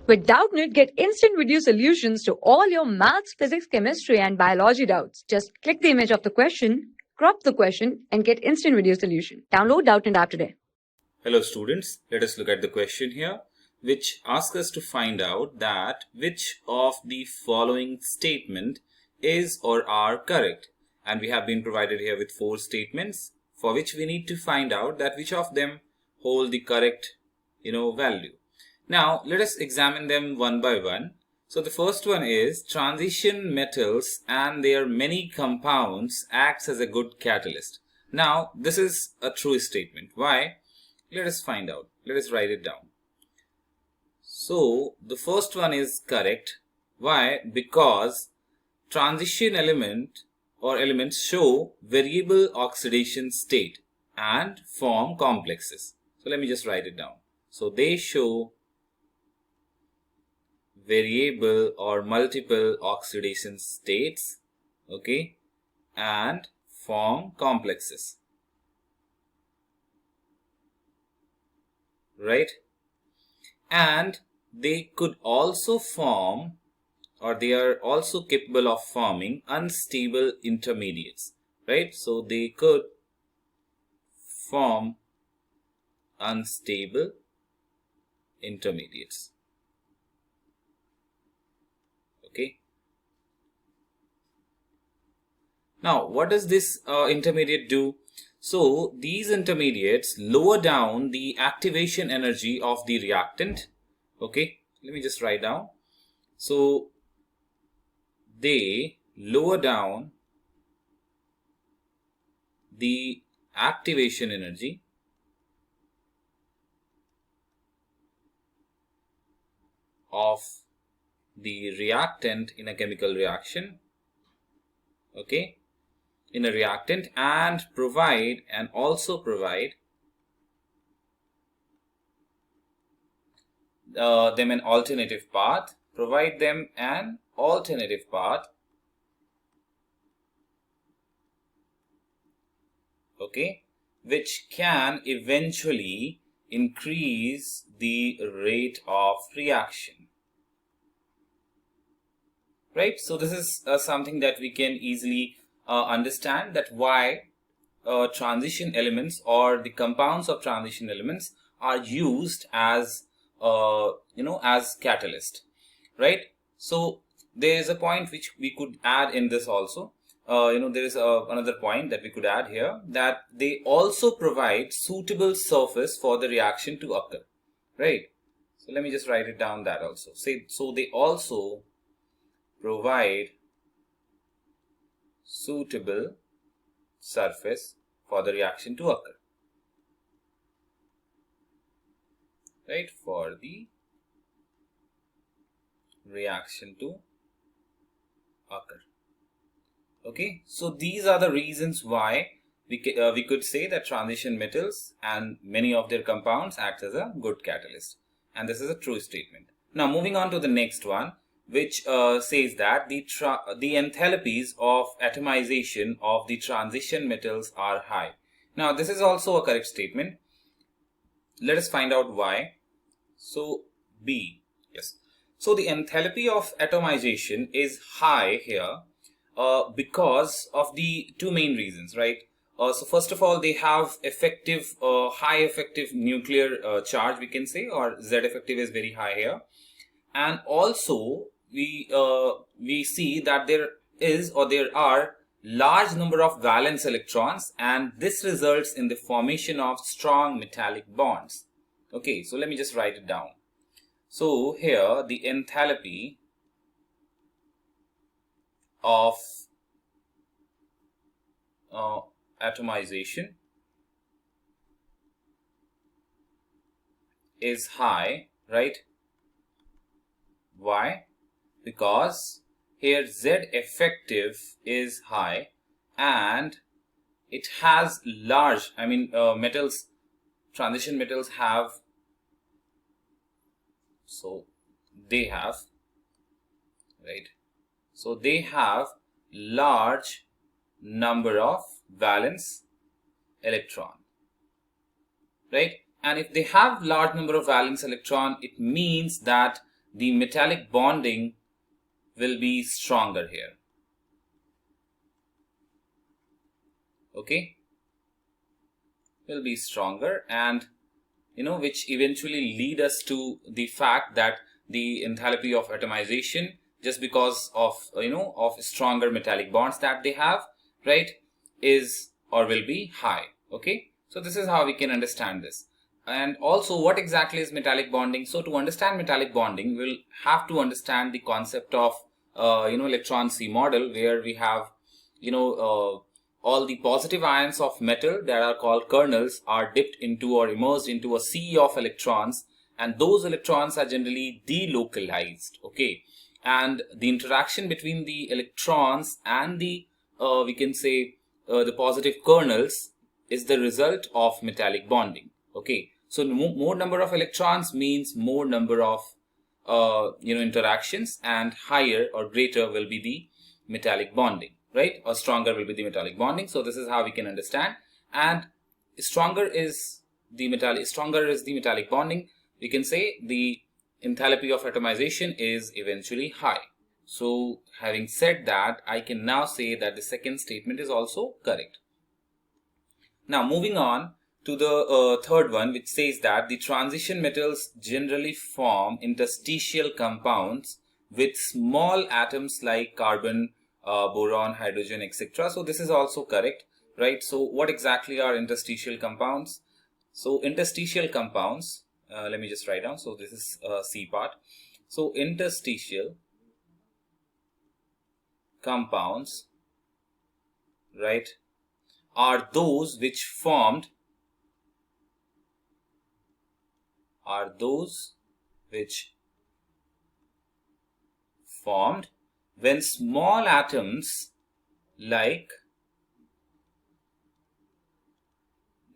With Doubtnut, get instant video solutions to all your maths, physics, chemistry, and biology doubts. Just click the image of the question, crop the question, and get instant video solution. Download Doubtnut app today. Hello students, let us look at the question here, which asks us to find out that which of the following statement is or are correct. And we have been provided here with 4 statements for which we need to find out that which of them hold the correct value. Now let us examine them one by one. So the first one is transition metals and their many compounds acts as a good catalyst. Now this is a true statement. Why? Let us find out. Let us write it down. So the first one is correct. Why? Because transition element or elements show variable oxidation state and form complexes. So let me just write it down. So they show variable or multiple oxidation states, okay, and form complexes, right? And they could also form, or they are also capable of forming unstable intermediates, right? So they could form unstable intermediates. Okay. Now, what does this intermediate do? So, these intermediates lower down the activation energy of the reactant. Okay, let me just write down. So, they lower down the activation energy of the reactant in a chemical reaction, okay, in a reactant, and also provide them an alternative path, okay, which can eventually increase the rate of reaction. Right, so this is something that we can easily understand, that why transition elements or the compounds of transition elements are used as as catalyst, right? So there is a point which we could add in this also. There is another point that we could add here, that they also provide suitable surface for the reaction to occur, right? So let me just write it down, that also. So they also provide suitable surface for the reaction to occur, right? For the reaction to occur. Okay, so these are the reasons why we could say that transition metals and many of their compounds act as a good catalyst, and this is a true statement. Now moving on to the next one, which says that the enthalpies of atomization of the transition metals are high. Now this is also a correct statement. Let us find out why. So B, yes. So the enthalpy of atomization is high here because of the two main reasons, right? So first of all, they have effective, high effective nuclear charge, we can say, or Z effective is very high here. And also we see that there are large number of valence electrons, and this results in the formation of strong metallic bonds. Okay, so let me just write it down. So here the enthalpy of atomization is high, right? Why? Because here Z effective is high and it has large, metals, transition metals have, so they have, right? So they have large number of valence electron, right? And if they have large number of valence electron, it means that the metallic bonding will be stronger here. Okay, will be stronger, and which eventually lead us to the fact that the enthalpy of atomization, just because of of stronger metallic bonds that they have, right, is or will be high. Okay, so this is how we can understand this. And also, what exactly is metallic bonding? So to understand metallic bonding, we'll have to understand the concept of electron C model, where we have all the positive ions of metal that are called kernels are dipped into or immersed into a sea of electrons, and those electrons are generally delocalized. Okay, and the interaction between the electrons and the we can say the positive kernels is the result of metallic bonding. Okay, so more number of electrons means more number of interactions, and higher or greater will be the metallic bonding, right, or stronger will be the metallic bonding. So this is how we can understand. And stronger is the metallic bonding, we can say the enthalpy of atomization is eventually high. So having said that, I can now say that the second statement is also correct. Now moving on to the third one, which says that the transition metals generally form interstitial compounds with small atoms like carbon, boron, hydrogen, etc. So this is also correct, right? So what exactly are interstitial compounds? So interstitial compounds, let me just write down. So this is C part. So interstitial compounds, right, are those which formed when small atoms like,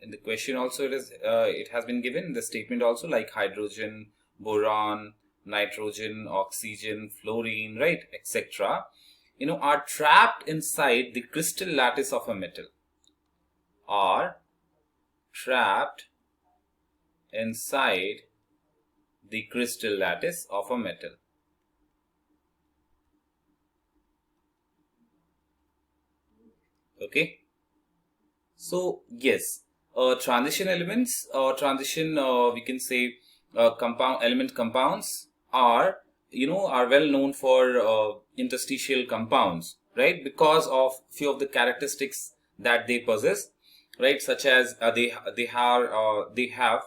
in the question also it has been given, the statement also, like hydrogen, boron, nitrogen, oxygen, fluorine, right, etc., are trapped inside the crystal lattice of a metal, are trapped inside the crystal lattice of a metal. Okay, so yes, transition elements or transition we can say element compounds are well known for interstitial compounds, right, because of few of the characteristics that they possess, right, such as they have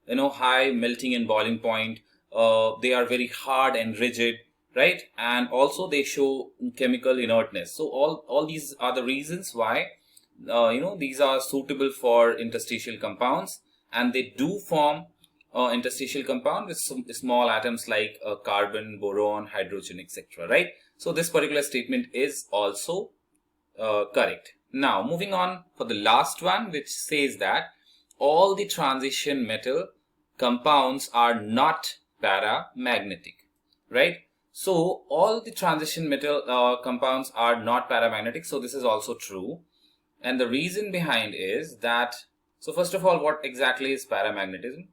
high melting and boiling point, they are very hard and rigid, right, and also they show chemical inertness. So all these are the reasons why these are suitable for interstitial compounds, and they do form interstitial compound with some small atoms like carbon, boron, hydrogen, etc., right. So this particular statement is also correct. Now moving on for the last one, which says that all the transition metal compounds are not paramagnetic, right. So all the transition metal compounds are not paramagnetic. So this is also true, and the reason behind is that, so first of all, what exactly is paramagnetism?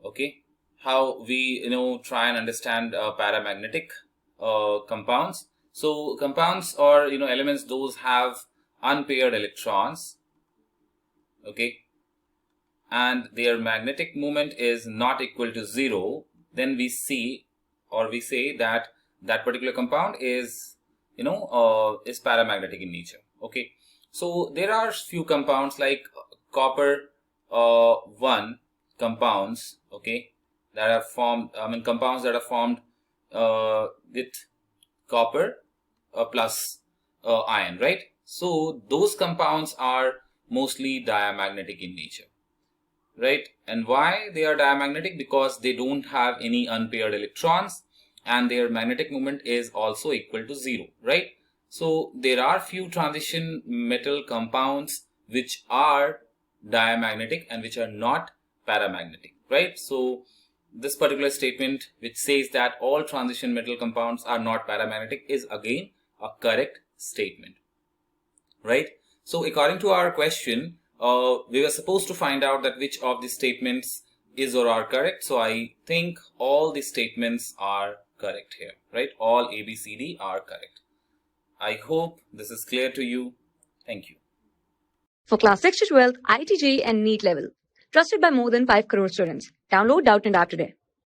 Okay, how we try and understand paramagnetic compounds. So compounds or elements, those have unpaired electrons, okay, and their magnetic moment is not equal to 0, then we see or we say that that particular compound is is paramagnetic in nature. Okay, so there are few compounds like copper 1 compounds, okay, that are formed, compounds that are formed with copper plus iron, right. So those compounds are mostly diamagnetic in nature, right. And why they are diamagnetic? Because they don't have any unpaired electrons, and their magnetic moment is also equal to 0, right. So there are few transition metal compounds which are diamagnetic and which are not paramagnetic, right. So this particular statement, which says that all transition metal compounds are not paramagnetic, is again a correct statement, right. So according to our question, we were supposed to find out that which of the statements is or are correct. So I think all the statements are correct here, right? All A, B, C, D are correct. I hope this is clear to you. Thank you. For class 6 to 12, IIT JEE and NEET level. Trusted by more than 5 crore students. Download Doubtnut app today.